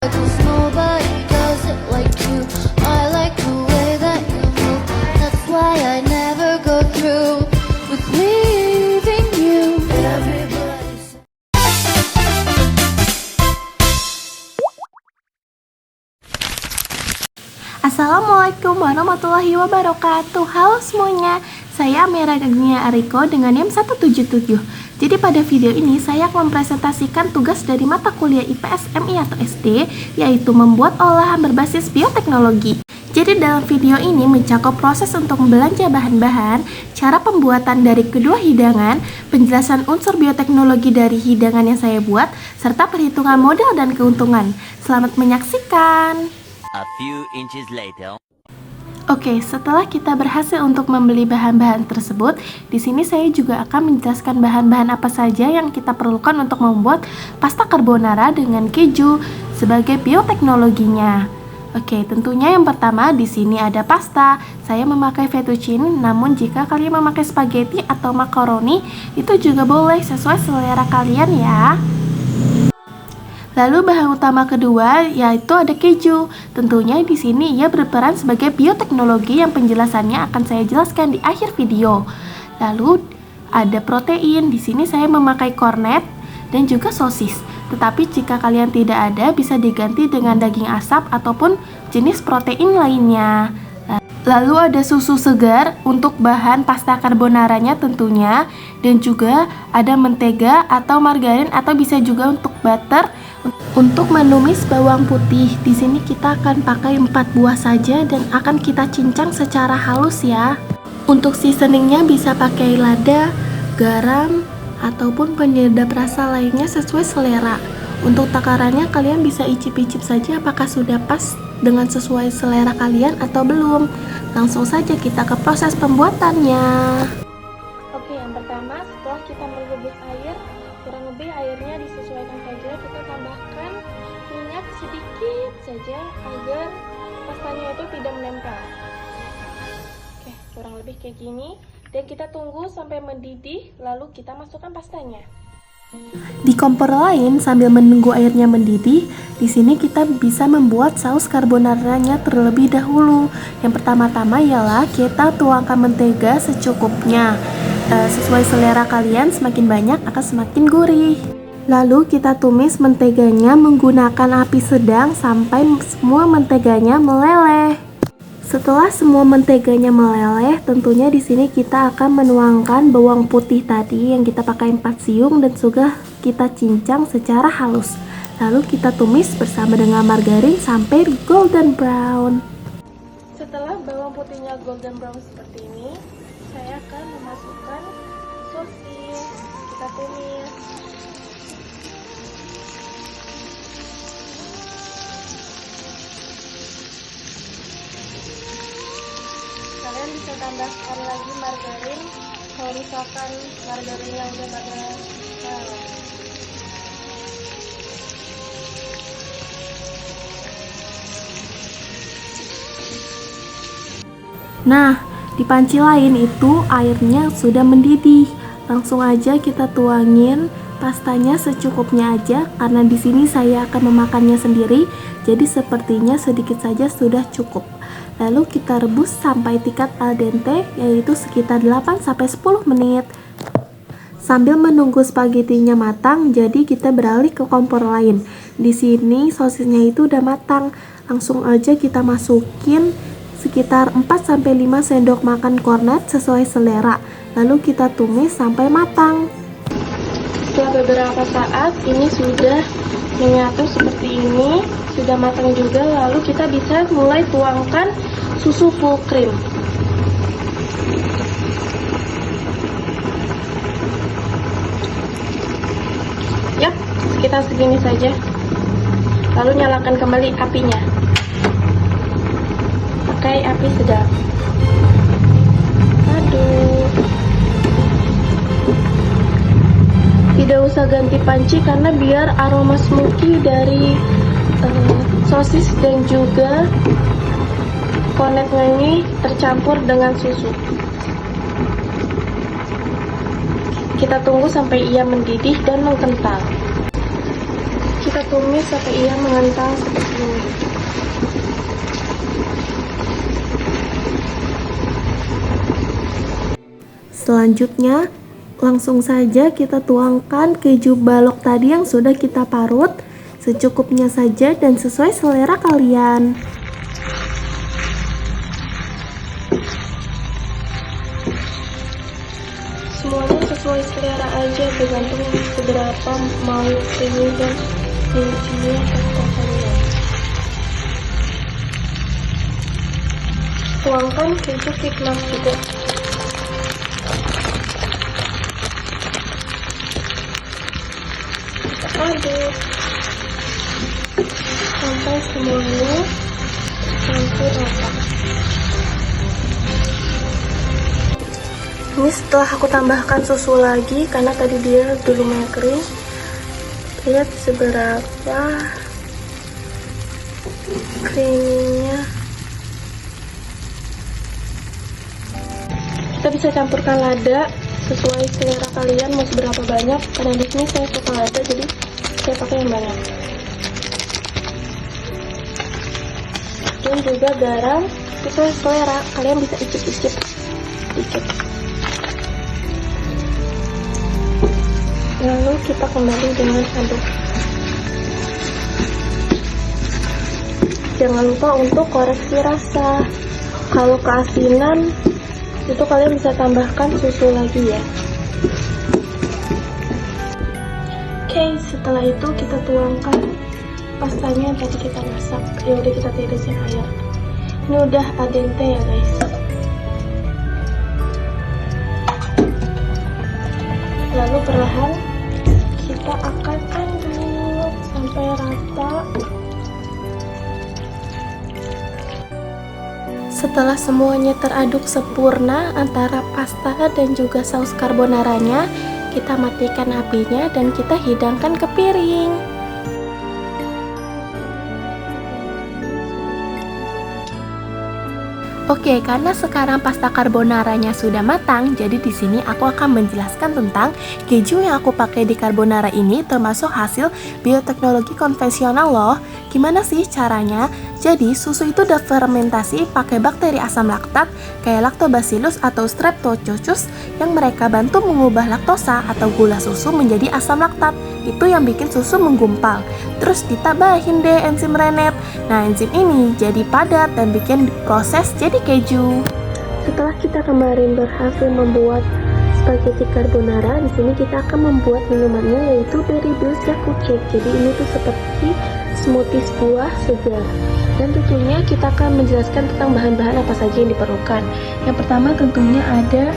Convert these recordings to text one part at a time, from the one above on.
'Cause nobody does it like you. I like the way that you move. That's why I never go through with leaving you. Everybody says Assalamualaikum warahmatullahi wabarakatuh. Halo semuanya, saya Amira Gagnia Ariko dengan NIM 177. Jadi pada video ini saya akan mempresentasikan tugas dari mata kuliah IPS MI atau SD, yaitu membuat olahan berbasis bioteknologi. Jadi dalam video ini mencakup proses untuk membelanja bahan-bahan, cara pembuatan dari kedua hidangan, penjelasan unsur bioteknologi dari hidangan yang saya buat, serta perhitungan modal dan keuntungan. Selamat menyaksikan. A few inches later. Oke, setelah kita berhasil untuk membeli bahan-bahan tersebut, di sini saya juga akan menjelaskan bahan-bahan apa saja yang kita perlukan untuk membuat pasta carbonara dengan keju sebagai bioteknologinya. Oke, tentunya yang pertama di sini ada pasta. Saya memakai fettuccine, namun jika kalian memakai spaghetti atau makaroni, itu juga boleh sesuai selera kalian ya. Lalu bahan utama kedua yaitu ada keju. Tentunya di sini ia berperan sebagai bioteknologi yang penjelasannya akan saya jelaskan di akhir video. Lalu ada protein. Di sini saya memakai kornet dan juga sosis. Tetapi jika kalian tidak ada, bisa diganti dengan daging asap ataupun jenis protein lainnya. Lalu ada susu segar untuk bahan pasta carbonaranya tentunya, dan juga ada mentega atau margarin atau bisa juga untuk butter. Untuk menumis bawang putih, di sini kita akan pakai 4 buah saja dan akan kita cincang secara halus ya. Untuk seasoningnya bisa pakai lada, garam, ataupun penyedap rasa lainnya sesuai selera. Untuk takarannya kalian bisa icip-icip saja apakah sudah pas dengan sesuai selera kalian atau belum. Langsung saja kita ke proses pembuatannya. Oke, yang pertama setelah kita merebus air, kurang lebih airnya disesuaikan saja. Kita tambahkan minyak sedikit saja agar pastanya itu tidak menempel. Oke, kurang lebih kayak gini. Dan kita tunggu sampai mendidih, lalu kita masukkan pastanya. Di kompor lain sambil menunggu airnya mendidih, di sini kita bisa membuat saus carbonaranya terlebih dahulu. Yang pertama-tama ialah kita tuangkan mentega secukupnya. Sesuai selera kalian, semakin banyak akan semakin gurih. Lalu kita tumis menteganya menggunakan api sedang sampai semua menteganya meleleh. Setelah semua menteganya meleleh, tentunya di sini kita akan menuangkan bawang putih tadi yang kita pakai 4 siung dan sudah kita cincang secara halus. Lalu kita tumis bersama dengan margarin sampai golden brown. Setelah bawang putihnya golden brown seperti ini, saya akan memasukkan sosis. Kita tumis. Kalian bisa tambahkan lagi margarin kalau misalkan margarinnya udah pada halus. Nah, di panci lain itu airnya sudah mendidih. Langsung aja kita tuangin pastanya secukupnya aja karena di sini saya akan memakannya sendiri. Jadi sepertinya sedikit saja sudah cukup. Lalu kita rebus sampai tingkat al dente, yaitu sekitar 8-10 menit. Sambil menunggu spagettinya matang, jadi kita beralih ke kompor lain. Di sini sosisnya itu udah matang. Langsung aja kita masukin sekitar 4-5 sendok makan kornet sesuai selera. Lalu kita tumis sampai matang. Setelah beberapa saat ini sudah menyatu seperti ini, sudah matang juga. Lalu kita bisa mulai tuangkan susu full cream. Yap, sekitar segini saja. Lalu nyalakan kembali apinya. Pakai api sedang. Aduh. Tidak usah ganti panci karena biar aroma smoky dari sosis dan juga kornetnya ini tercampur dengan susu. Kita tunggu sampai ia mendidih dan mengkental. Kita tumis sampai ia mengental seperti ini. Selanjutnya, langsung saja kita tuangkan keju balok tadi yang sudah kita parut secukupnya saja dan sesuai selera kalian. Semuanya sesuai selera aja, tergantung seberapa mau creamy dan kejunya kata kalian. Tuangkan keju kiknak juga. Kita aduk sampai semuanya campur rata. Ini setelah aku tambahkan susu lagi karena tadi dia dulu kering. Lihat seberapa creamy-nya. Kita bisa campurkan lada sesuai selera kalian mau seberapa banyak. Karena di sini saya suka lada jadi saya pakai yang banyak. Dan juga garam sesuai selera, kalian bisa icip-icip sedikit. Lalu kita kembali dengan aduk. Jangan lupa untuk koreksi rasa. Kalau keasinan itu kalian bisa tambahkan susu lagi ya. Oke, setelah itu kita tuangkan pastanya yang tadi kita masak. Ya udah kita tirisin air. Ini udah al dente ya guys. Lalu perlahan kita akan aduk sampai rata. Setelah semuanya teraduk sempurna antara pasta dan juga saus carbonaranya, kita matikan apinya dan kita hidangkan ke piring. Oke, karena sekarang pasta carbonaranya sudah matang, jadi di sini aku akan menjelaskan tentang keju yang aku pakai di carbonara ini termasuk hasil bioteknologi konvensional loh. Gimana sih caranya? Jadi susu itu udah fermentasi pakai bakteri asam laktat kayak Lactobacillus atau Streptococcus yang mereka bantu mengubah laktosa atau gula susu menjadi asam laktat. Itu yang bikin susu menggumpal. Terus ditambahin deh enzim rennet. Nah, enzim ini jadi padat dan bikin proses jadi keju. Setelah kita kemarin berhasil membuat spaghetti carbonara, di sini kita akan membuat minumannya yaitu Berry Bliss Yakult Shake. Jadi ini tuh seperti smoothies buah segar. Dan tentunya kita akan menjelaskan tentang bahan-bahan apa saja yang diperlukan. Yang pertama tentunya ada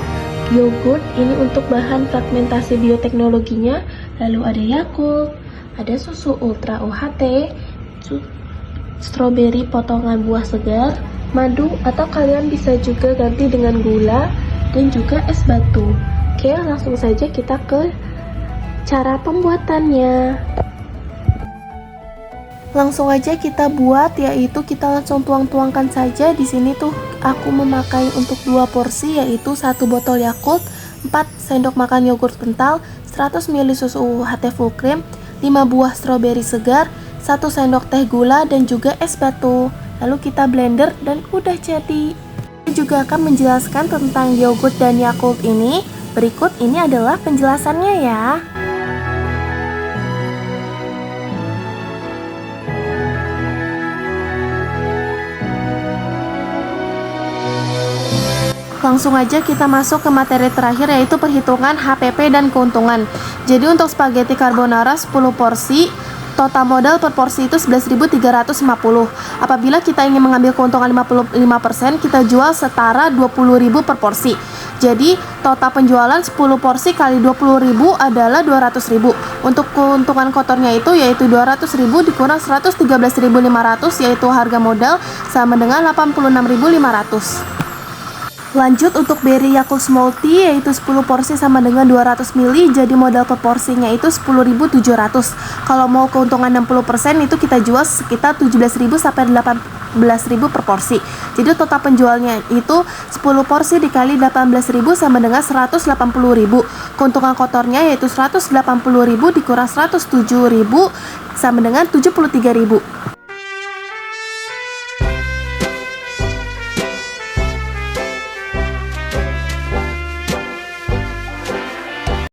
yogurt, ini untuk bahan fragmentasi bioteknologinya. Lalu ada Yakult, ada susu ultra UHT, stroberi potongan buah segar, madu atau kalian bisa juga ganti dengan gula dan juga es batu. Oke, langsung saja kita ke cara pembuatannya. Langsung aja kita buat, yaitu kita langsung tuangkan saja. Di sini tuh aku memakai untuk 2 porsi, yaitu 1 botol Yakult, 4 sendok makan yogurt kental, 100 ml susu UHT full cream, 5 buah stroberi segar, 1 sendok teh gula dan juga es batu. Lalu kita blender dan udah jadi. Saya juga akan menjelaskan tentang yogurt dan Yakult ini. Berikut ini adalah penjelasannya ya. Langsung aja kita masuk ke materi terakhir yaitu perhitungan HPP dan keuntungan. Jadi untuk spaghetti carbonara 10 porsi, total modal per porsi itu 11.350. Apabila kita ingin mengambil keuntungan 55%, kita jual setara 20.000 per porsi. Jadi total penjualan 10 porsi kali 20.000 adalah 200.000. Untuk keuntungan kotornya itu yaitu 200.000 dikurang 113.500 yaitu harga modal sama dengan 86.500. Lanjut untuk Berry Yakult Smoothie yaitu 10 porsi sama dengan 200 ml, jadi modal per porsinya itu 10.700. Kalau mau keuntungan 60% itu kita jual sekitar 17.000 sampai 18.000 per porsi. Jadi total penjualnya itu 10 porsi dikali 18.000 sama dengan 180.000. Keuntungan kotornya yaitu 180.000 dikurang 107.000 sama dengan 73.000.